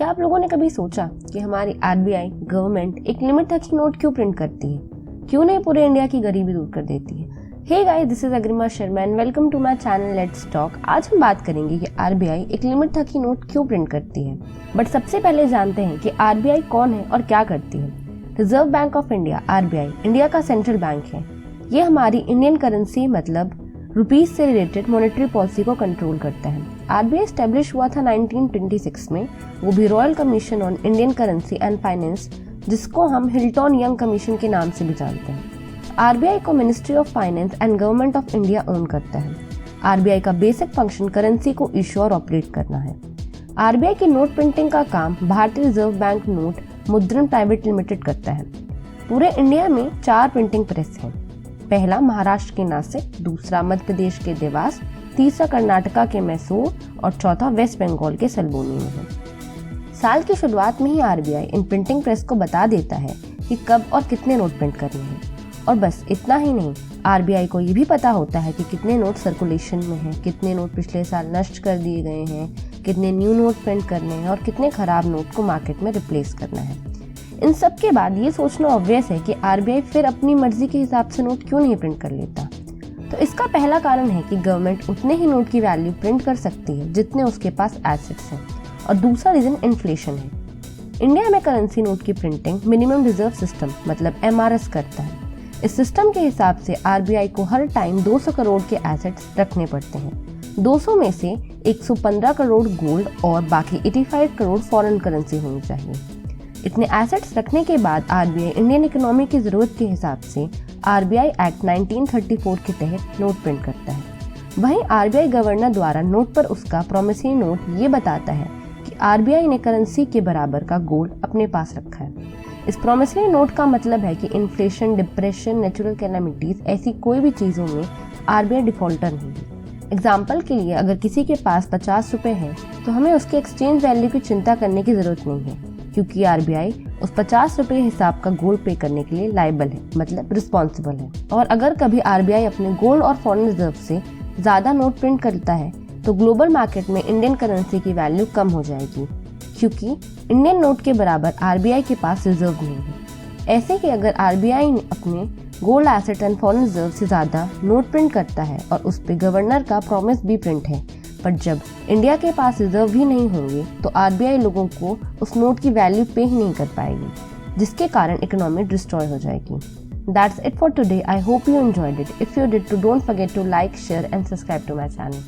क्या आप लोगों ने कभी सोचा कि हमारी आरबीआई गवर्नमेंट एक लिमिट तक ही नोट क्यों प्रिंट करती है? क्यों नहीं पूरे इंडिया की गरीबी दूर कर देती है? Hey guys, this is Agrima Sharma and welcome to my channel let's talk. आज हम बात करेंगे कि आरबीआई एक लिमिट तक ही नोट क्यों प्रिंट करती है। बट सबसे पहले जानते हैं कि आरबीआई कौन है और क्या करती है। Reserve bank of India RBI India का सेंट्रल बैंक है। ये हमारी इंडियन करेंसी मतलब रुपीज से रिलेटेड मॉनेटरी पॉलिसी को कंट्रोल करता है। आरबीआई एस्टेब्लिश हुआ था 1926 में, वो भी royal commission on Indian currency and finance, जिसको हम हिल्टन यंग कमीशन के नाम से भी जानते हैं। आरबीआई को ministry of finance and government of India own करता है। आरबीआई का बेसिक फंक्शन करेंसी को इश्यू और ऑपरेट करना है। आरबीआई की नोट प्रिंटिंग का काम भारतीय रिजर्व बैंक नोट मुद्रण प्राइवेट लिमिटेड करता है। पूरे इंडिया में 4 प्रिंटिंग प्रेस हैं। पहला महाराष्ट्र के नासिक, दूसरा मध्य प्रदेश के देवास, तीसरा कर्नाटका के मैसूर और चौथा वेस्ट बंगाल के सलबोनी में है। साल की शुरुआत में ही आरबीआई इन प्रिंटिंग प्रेस को बता देता है कि कब और कितने नोट प्रिंट करने हैं। और बस इतना ही नहीं, आरबीआई को ये भी पता होता है कि कितने नोट सर्कुलेशन में हैं, कितने नोट पिछले साल नष्ट कर दिए गए हैं, कितने न्यू नोट प्रिंट करने हैं और कितने खराब नोट को मार्केट में रिप्लेस करना है। इन सब के बाद ये सोचना ऑब्वियस है कि आरबीआई फिर अपनी मर्जी के हिसाब से नोट क्यों नहीं प्रिंट कर लेता। तो इसका पहला कारण है कि गवर्नमेंट उतने ही नोट की वैल्यू प्रिंट कर सकती है जितने उसके पास एसेट्स हैं, और दूसरा रीजन इन्फ्लेशन है। इंडिया में करेंसी नोट की प्रिंटिंग मिनिमम रिजर्व सिस्टम मतलब एमआरएस करता है। इस सिस्टम के हिसाब से आरबीआई को हर टाइम 200 करोड़ के एसेट्स रखने पड़ते हैं। 200 में से 115 करोड़ गोल्ड और बाकी 85 करोड़ फॉरेन करेंसी होनी चाहिए। इतने एसेट्स रखने के बाद आरबीआई इंडियन इकोनॉमी की जरूरत के हिसाब से आरबीआई एक्ट 1934 के तहत नोट प्रिंट करता है। वहीं आरबीआई गवर्नर द्वारा नोट पर उसका प्रोमिसरी नोट ये बताता है कि आरबीआई ने करेंसी के बराबर का गोल्ड अपने पास रखा है। इस प्रोमिसरी नोट का मतलब है कि इन्फ्लेशन, डिप्रेशन, नेचुरल कैलामिटीज ऐसी कोई भी चीजों में आरबीआई डिफॉल्टर नहीं है। एग्जाम्पल के लिए, अगर किसी के पास 50 रुपए है तो हमें उसके एक्सचेंज वैल्यू की चिंता करने की जरूरत नहीं है, क्योंकि आरबीआई उस 50 रुपए हिसाब का गोल्ड पे करने के लिए लायबल है, मतलब रिस्पॉन्सिबल है। और अगर कभी आरबीआई अपने गोल्ड और फॉरेन रिजर्व से ज्यादा नोट प्रिंट करता है तो ग्लोबल मार्केट में इंडियन करेंसी की वैल्यू कम हो जाएगी, क्योंकि इंडियन नोट के बराबर आरबीआई के पास रिजर्व नहीं है। ऐसे कि अगर आरबीआई अपने gold asset and foreign reserve से ज्यादा नोट प्रिंट करता है और उस पे गवर्नर का प्रॉमिस भी प्रिंट है, पर जब इंडिया के पास रिजर्व भी नहीं होंगे तो आरबीआई लोगों को उस नोट की वैल्यू पे ही नहीं कर पाएगी, जिसके कारण इकोनॉमी डिस्ट्रॉय हो जाएगी। That's it for today. I hope you enjoyed it. If you did, don't forget to like, share and subscribe to my channel.